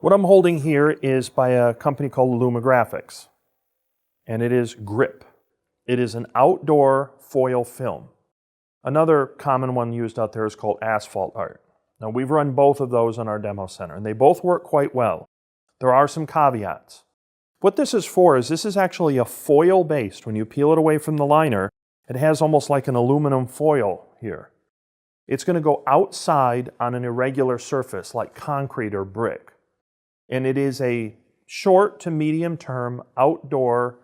What I'm holding here is by a company called Illuma-Graphics, and it is GRIP. It is an outdoor foil film. Another common one used out there is called Asphalt Art. Now, we've run both of those in our demo center, and they both work quite well. There are some caveats. What this is for is this is actually a foil-based. When you peel it away from the liner, it has almost like an aluminum foil here. It's going to go outside on an irregular surface like concrete or brick. And it is a short to medium term outdoor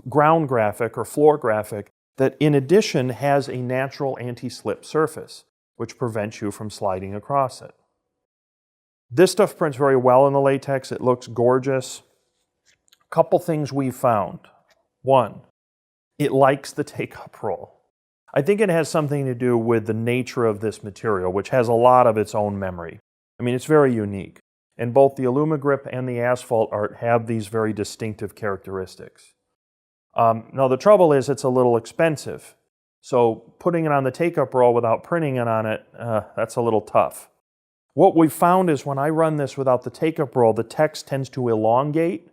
ground graphic or floor graphic that in addition has a natural anti-slip surface, which prevents you from sliding across it. This stuff prints very well in the latex. It looks gorgeous. A couple things we've found. One, it likes the take-up roll. I think it has something to do with the nature of this material, which has a lot of its own memory. I mean, it's very unique. And both the Illuma-Grip and the Asphalt Art have these very distinctive characteristics. Now, the trouble is it's a little expensive. So putting it on the take-up roll without printing it on it, that's a little tough. What we've found is when I run this without the take-up roll, the text tends to elongate,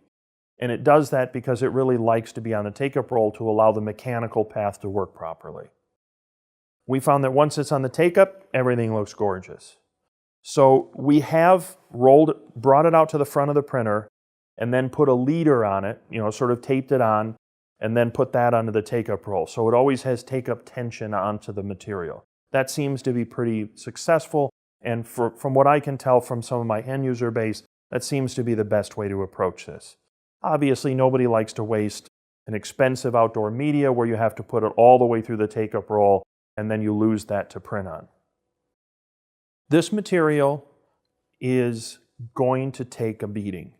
and it does that because it really likes to be on the take-up roll to allow the mechanical path to work properly. We found that once it's on the take-up, everything looks gorgeous. So we have brought it out to the front of the printer and then put a leader on it, sort of taped it on, and then put that onto the take-up roll. So it always has take-up tension onto the material. That seems to be pretty successful, and from what I can tell from some of my end user base, that seems to be the best way to approach this. Obviously, nobody likes to waste an expensive outdoor media where you have to put it all the way through the take-up roll and then you lose that to print on. This material is going to take a beating.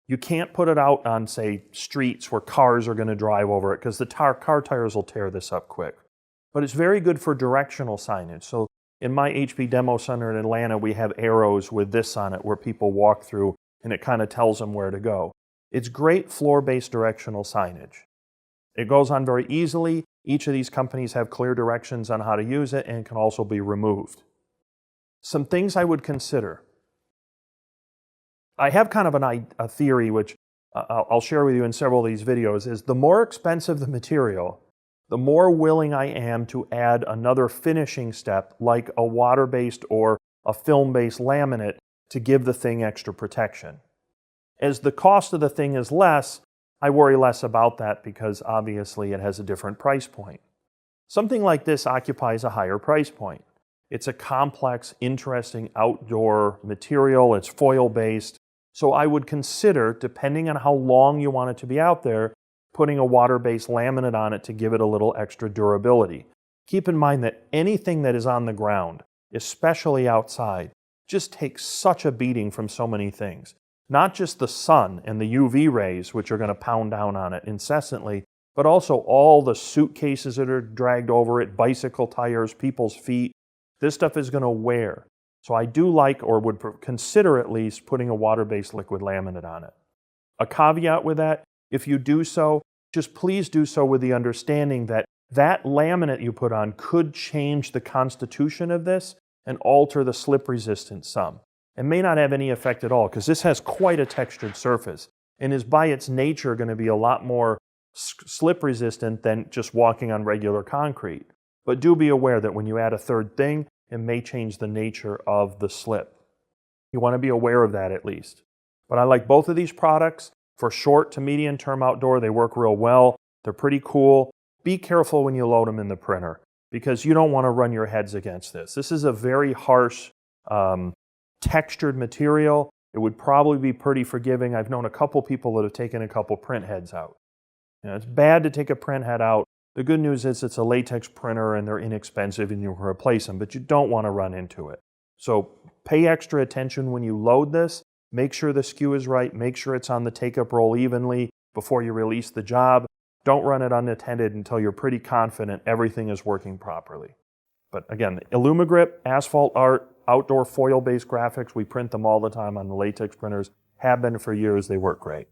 You can't put it out on, say, streets where cars are going to drive over it because the car tires will tear this up quick. But it's very good for directional signage. So in my HP Demo Center in Atlanta, we have arrows with this on it where people walk through and it kind of tells them where to go. It's great floor-based directional signage. It goes on very easily. Each of these companies have clear directions on how to use it and can also be removed. Some things I would consider. I have kind of a theory, which I'll share with you in several of these videos, is the more expensive the material, the more willing I am to add another finishing step like a water-based or a film-based laminate to give the thing extra protection. As the cost of the thing is less, I worry less about that because obviously it has a different price point. Something like this occupies a higher price point. It's a complex, interesting outdoor material. It's foil-based. So I would consider, depending on how long you want it to be out there, putting a water-based laminate on it to give it a little extra durability. Keep in mind that anything that is on the ground, especially outside, just takes such a beating from so many things. Not just the sun and the UV rays, which are going to pound down on it incessantly, but also all the suitcases that are dragged over it, bicycle tires, people's feet. This stuff is going to wear. So I do like, or would consider at least, putting a water-based liquid laminate on it. A caveat with that, if you do so, just please do so with the understanding that that laminate you put on could change the constitution of this and alter the slip resistance some. It may not have any effect at all because this has quite a textured surface and is by its nature going to be a lot more slip resistant than just walking on regular concrete. But do be aware that when you add a third thing, it may change the nature of the slip. You want to be aware of that at least. But I like both of these products. For short to medium term outdoor, they work real well. They're pretty cool. Be careful when you load them in the printer because you don't want to run your heads against this. This is a very harsh, textured material. It would probably be pretty forgiving. I've known a couple people that have taken a couple print heads out. It's bad to take a print head out. The good news is it's a latex printer and they're inexpensive and you can replace them, but you don't want to run into it. So pay extra attention when you load this. Make sure the skew is right. Make sure it's on the take-up roll evenly before you release the job. Don't run it unattended until you're pretty confident everything is working properly. But again, Illuma-Grip, Asphalt Art, outdoor foil-based graphics, we print them all the time on the latex printers, have been for years, they work great.